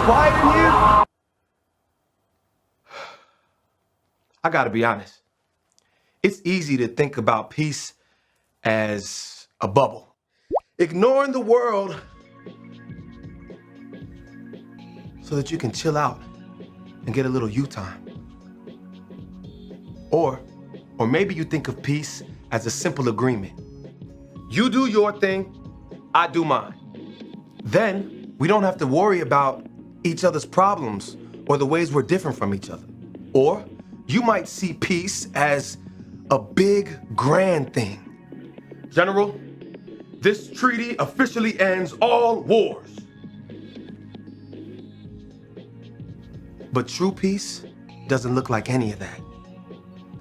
quiet in here? I gotta be honest. It's easy to think about peace as a bubble. Ignoring the world so that you can chill out and get a little you time. Or maybe you think of peace as a simple agreement. You do your thing, I do mine. Then we don't have to worry about each other's problems or the ways we're different from each other. Or you might see peace as a big, grand thing. General, this treaty officially ends all wars. But true peace doesn't look like any of that.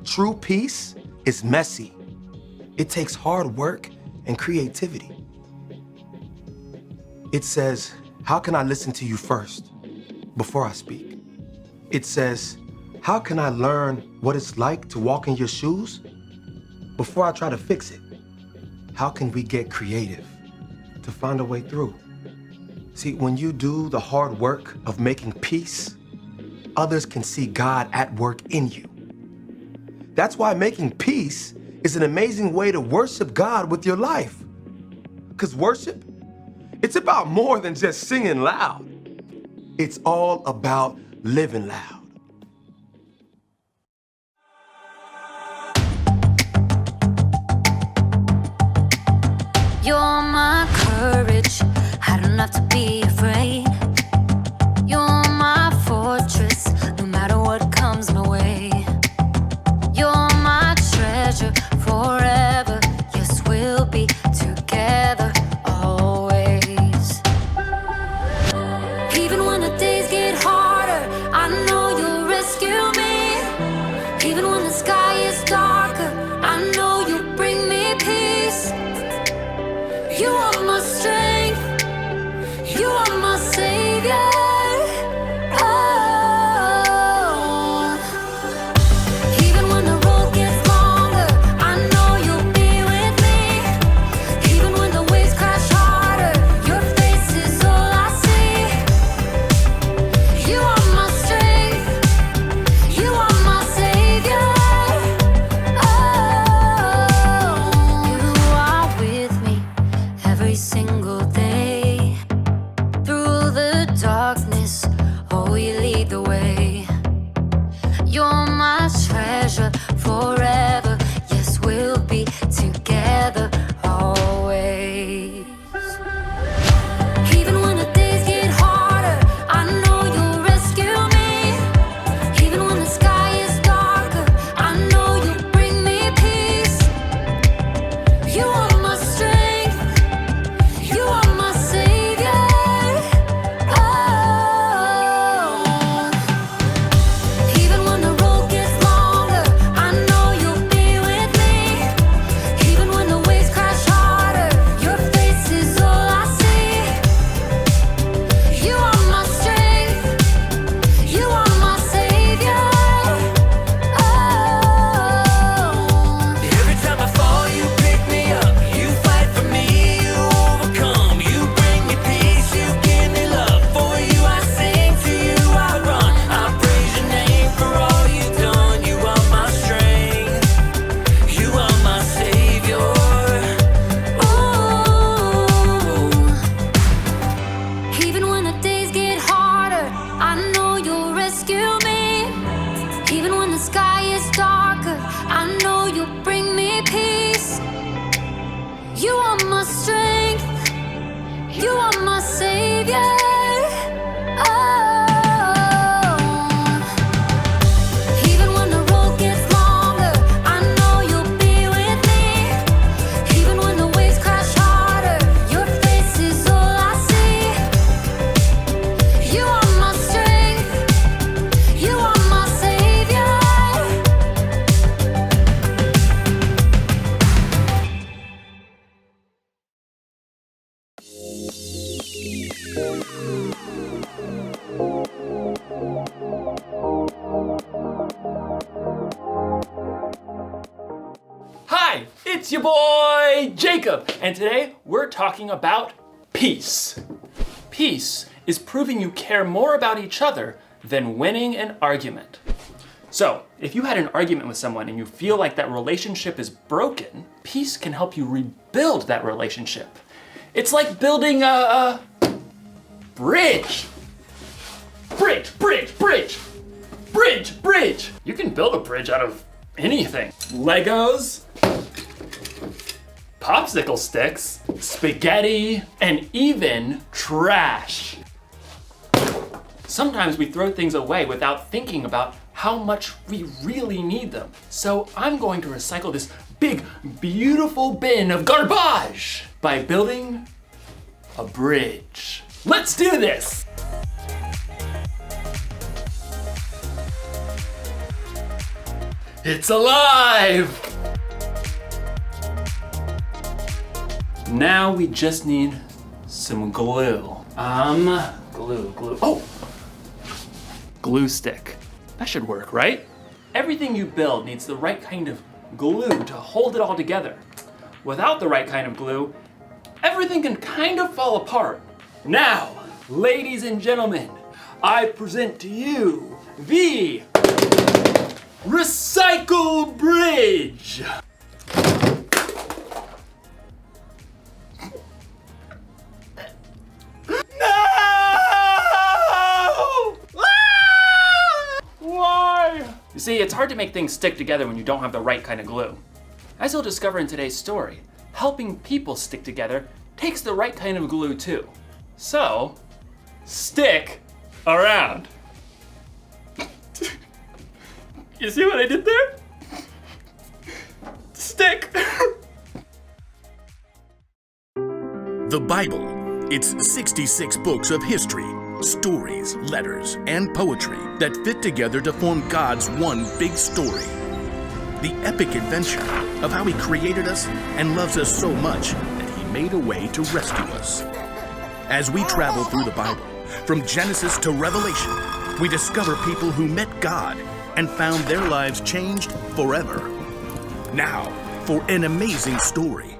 True peace is messy. It takes hard work and creativity. It says, how can I listen to you first before I speak? It says, how can I learn what it's like to walk in your shoes before I try to fix it? How can we get creative to find a way through? See, when you do the hard work of making peace, others can see God at work in you. That's why making peace is an amazing way to worship God with your life. Because worship, it's about more than just singing loud. It's all about living loud. You're my courage, I don't have to be afraid. You're my fortress, no matter what comes my way. You're my treasure forever, yes, we'll be together always. Even when the days get harder, I know you'll rescue me. Even when the sky is darker, I know you'll bring me peace. You are my strength, you are my savior. Oh. Even when the road gets longer, I know you'll be with me. Even when the waves crash harder, your face is all I see. You are my strength, you are my savior. Oh. You are with me every single day. Through the darkness, oh, you lead the way. You're my treasure forever, yes, we'll be together always. Even when the days get harder, I know you'll rescue me. Even when the sky is darker, I know you'll bring me peace. You are my strength, you are my savior. Oh. Even when the road gets longer, I know you'll be with me. Even when the waves crash harder, your face is all I see. You are my strength, you are my savior. Oh. Every time I fall, you pick me up. You fight for me, you overcome. You bring me peace, you give me love. For you I sing, to you I run. I praise your name for all you've done. You are my strength, you are my savior. Ooh. Even when the days get harder, I know you'll rescue me. Even when the sky is darker, I know you'll bring me peace. You are my strength, you are my savior. Oh. Even when the road gets longer, I know you'll be with me. Even when the waves crash harder, your face is all I see. You are my strength, you are my savior. Hi, it's your boy Jacob, and today we're talking about peace. Peace is proving you care more about each other than winning an argument. So, if you had an argument with someone and you feel like that relationship is broken, peace can help you rebuild that relationship. It's like building a bridge. Bridge, bridge, bridge. Bridge, bridge. You can build a bridge out of anything. Legos, popsicle sticks, spaghetti, and even trash. Sometimes we throw things away without thinking about how much we really need them. So I'm going to recycle this big, beautiful bin of garbage by building a bridge. Let's do this! It's alive! Now we just need some glue. Glue. Oh! Glue stick. That should work, right? Everything you build needs the right kind of glue to hold it all together. Without the right kind of glue, everything can kind of fall apart. Now, ladies and gentlemen, I present to you the Recycle Bridge. You see, it's hard to make things stick together when you don't have the right kind of glue. As you'll discover in today's story, helping people stick together takes the right kind of glue too. So, stick around. You see what I did there? Stick. The Bible. It's 66 books of history, stories, letters, and poetry that fit together to form God's one big story. The epic adventure of how He created us and loves us so much that He made a way to rescue us. As we travel through the Bible, from Genesis to Revelation, we discover people who met God and found their lives changed forever. Now, for an amazing story,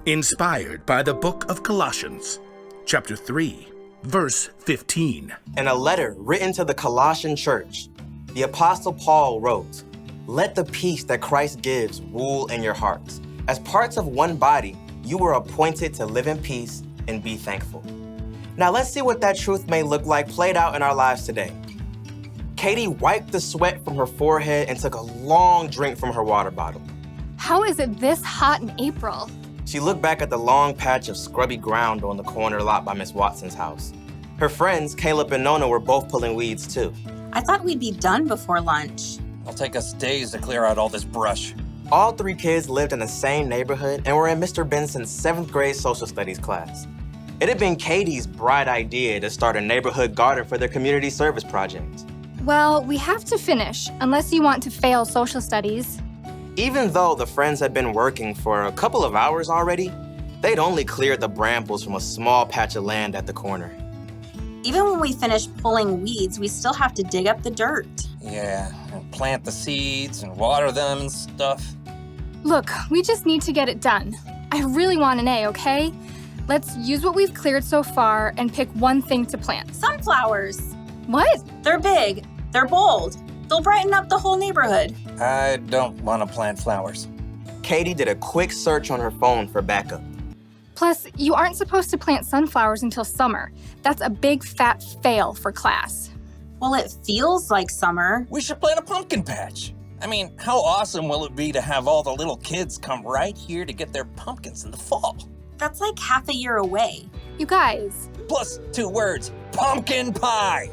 inspired by the book of Colossians, chapter 3, verse 15. In a letter written to the Colossian church, the Apostle Paul wrote, "Let the peace that Christ gives rule in your hearts. As parts of one body, you were appointed to live in peace and be thankful." Now let's see what that truth may look like played out in our lives today. Katie wiped the sweat from her forehead and took a long drink from her water bottle. How is it this hot in April? She looked back at the long patch of scrubby ground on the corner lot by Miss Watson's house. Her friends, Caleb and Nona, were both pulling weeds too. I thought we'd be done before lunch. It'll take us days to clear out all this brush. All three kids lived in the same neighborhood and were in Mr. Benson's 7th grade social studies class. It had been Katie's bright idea to start a neighborhood garden for their community service project. Well, we have to finish, unless you want to fail social studies. Even though the friends had been working for a couple of hours already, they'd only cleared the brambles from a small patch of land at the corner. Even when we finish pulling weeds, we still have to dig up the dirt. Yeah, and plant the seeds and water them and stuff. Look, we just need to get it done. I really want an A, okay? Let's use what we've cleared so far and pick one thing to plant. Sunflowers. What? They're big. They're bold. They'll brighten up the whole neighborhood. I don't want to plant flowers. Katie did a quick search on her phone for backup. Plus, you aren't supposed to plant sunflowers until summer. That's a big fat fail for class. Well, it feels like summer. We should plant a pumpkin patch. I mean, how awesome will it be to have all the little kids come right here to get their pumpkins in the fall? That's like half a year away. You guys. Plus 2 words, pumpkin pie.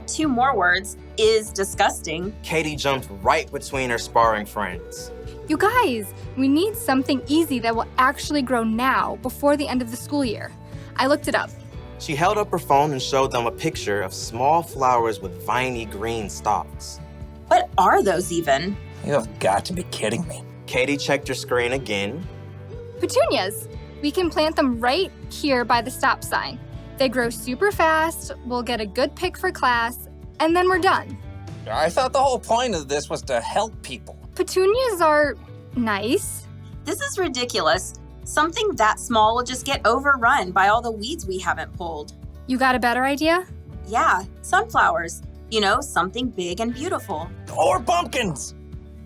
2 more words, is disgusting. Katie jumped right between her sparring friends. You guys, we need something easy that will actually grow now before the end of the school year. I looked it up. She held up her phone and showed them a picture of small flowers with viney green stalks. What are those even? You have got to be kidding me. Katie checked her screen again. Petunias. We can plant them right here by the stop sign. They grow super fast, we'll get a good pick for class, and then we're done. I thought the whole point of this was to help people. Petunias are nice. This is ridiculous. Something that small will just get overrun by all the weeds we haven't pulled. You got a better idea? Yeah, sunflowers. You know, something big and beautiful. Or pumpkins.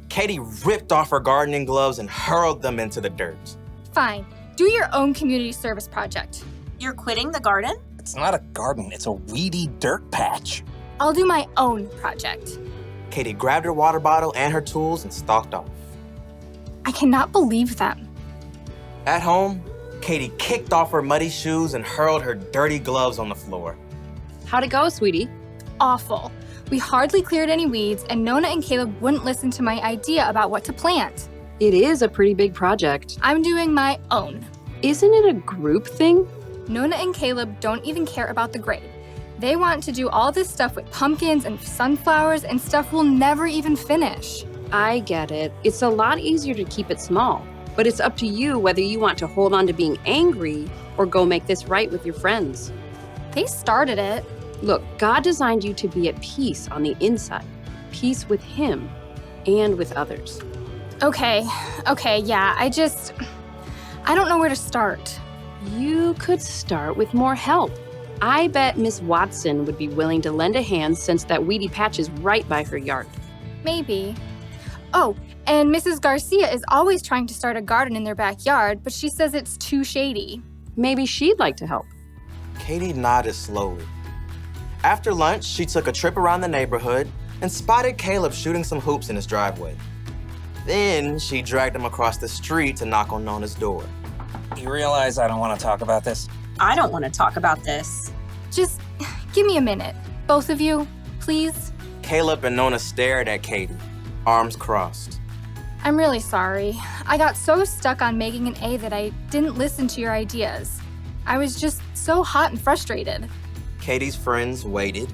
Katie ripped off her gardening gloves and hurled them into the dirt. Fine. Do your own community service project. You're quitting the garden? It's not a garden, it's a weedy dirt patch. I'll do my own project. Katie grabbed her water bottle and her tools and stalked off. I cannot believe them. At home, Katie kicked off her muddy shoes and hurled her dirty gloves on the floor. How'd it go, sweetie? Awful. We hardly cleared any weeds, and Nona and Caleb wouldn't listen to my idea about what to plant. It is a pretty big project. I'm doing my own. Isn't it a group thing? Nona and Caleb don't even care about the grade. They want to do all this stuff with pumpkins and sunflowers and stuff we'll never even finish. I get it. It's a lot easier to keep it small, but it's up to you whether you want to hold on to being angry or go make this right with your friends. They started it. Look, God designed you to be at peace on the inside, peace with Him and with others. Okay, yeah, I don't know where to start. You could start with more help. I bet Miss Watson would be willing to lend a hand since that weedy patch is right by her yard. Maybe. Oh, and Mrs. Garcia is always trying to start a garden in their backyard, but she says it's too shady. Maybe she'd like to help. Katie nodded slowly. After lunch, she took a trip around the neighborhood and spotted Caleb shooting some hoops in his driveway. Then she dragged him across the street to knock on Nona's door. You realize I don't want to talk about this? I don't want to talk about this. Just give me a minute. Both of you, please. Caleb and Nona stared at Katie, arms crossed. I'm really sorry. I got so stuck on making an A that I didn't listen to your ideas. I was just so hot and frustrated. Katie's friends waited.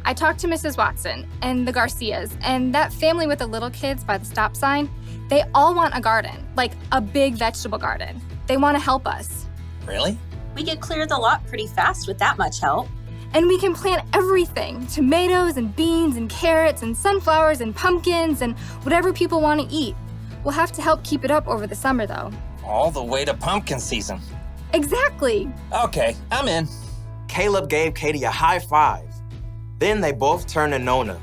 I talked to Mrs. Watson and the Garcias and that family with the little kids by the stop sign. They all want a garden, like a big vegetable garden. They want to help us. Really? We could clear the lot pretty fast with that much help. And we can plant everything, tomatoes and beans and carrots and sunflowers and pumpkins and whatever people want to eat. We'll have to help keep it up over the summer though. All the way to pumpkin season. Exactly. Okay, I'm in. Caleb gave Katie a high five. Then they both turned to Nona.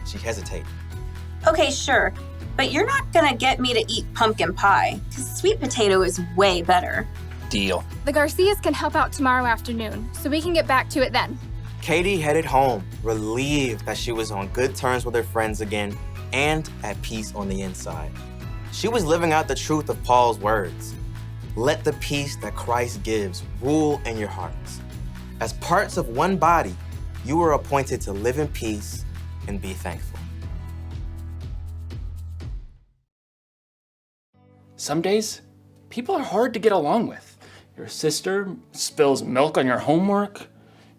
She hesitated. Okay, sure, but you're not gonna get me to eat pumpkin pie, because sweet potato is way better. Deal. The Garcias can help out tomorrow afternoon, so we can get back to it then. Katie headed home, relieved that she was on good terms with her friends again and at peace on the inside. She was living out the truth of Paul's words. Let the peace that Christ gives rule in your hearts. As parts of one body, you were appointed to live in peace and be thankful. Some days, people are hard to get along with. Your sister spills milk on your homework.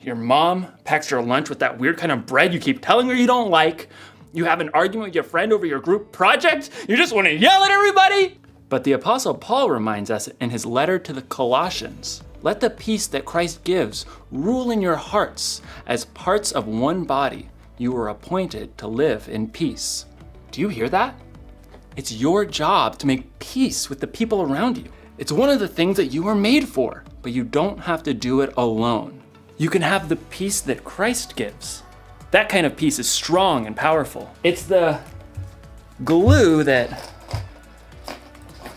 Your mom packs your lunch with that weird kind of bread you keep telling her you don't like. You have an argument with your friend over your group project. You just want to yell at everybody. But the Apostle Paul reminds us in his letter to the Colossians, let the peace that Christ gives rule in your hearts. As parts of one body, you were appointed to live in peace. Do you hear that? It's your job to make peace with the people around you. It's one of the things that you were made for, but you don't have to do it alone. You can have the peace that Christ gives. That kind of peace is strong and powerful. It's the glue that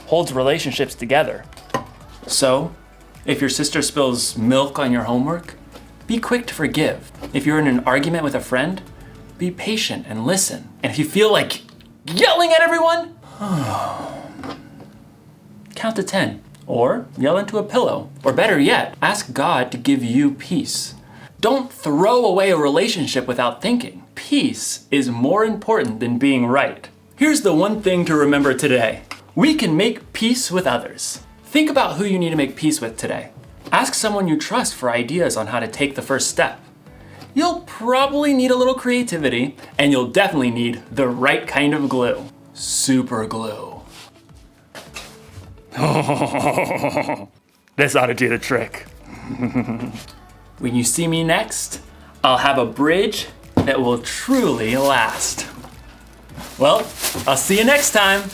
holds relationships together. So, if your sister spills milk on your homework, be quick to forgive. If you're in an argument with a friend, be patient and listen. And if you feel like yelling at everyone, count to 10, or yell into a pillow. Or better yet, ask God to give you peace. Don't throw away a relationship without thinking. Peace is more important than being right. Here's the one thing to remember today. We can make peace with others. Think about who you need to make peace with today. Ask someone you trust for ideas on how to take the first step. You'll probably need a little creativity, and you'll definitely need the right kind of glue. Super glue. This ought to do the trick. When you see me next, I'll have a bridge that will truly last. Well, I'll see you next time.